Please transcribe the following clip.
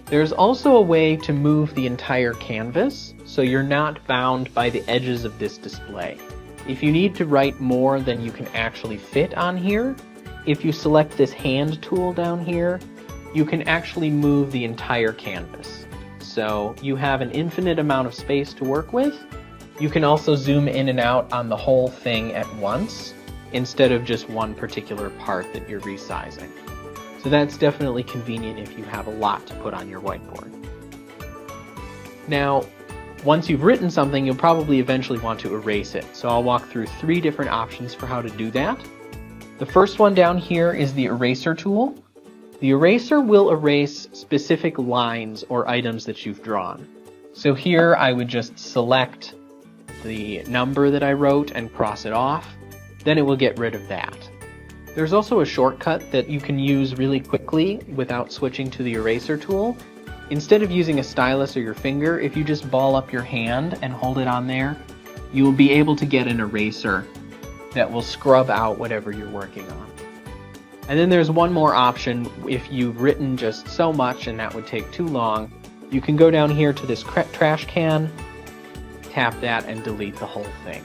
There's also a way to move the entire canvas, so you're not bound by the edges of this display. If you need to write more than you can actually fit on here, if you select this hand tool down here, you can actually move the entire canvas. So you have an infinite amount of space to work with. You can also zoom in and out on the whole thing at once, instead of just one particular part that you're resizing. So that's definitely convenient if you have a lot to put on your whiteboard. Now, once you've written something, you'll probably eventually want to erase it. So I'll walk through 3 different options for how to do that. The first one down here is the eraser tool. The eraser will erase specific lines or items that you've drawn. So here I would just select the number that I wrote and cross it off. Then it will get rid of that. There's also a shortcut that you can use really quickly without switching to the eraser tool. Instead of using a stylus or your finger, if you just ball up your hand and hold it on there, you will be able to get an eraser that will scrub out whatever you're working on. And then there's one more option. If you've written just so much and that would take too long, you can go down here to this trash can, tap that, and delete the whole thing.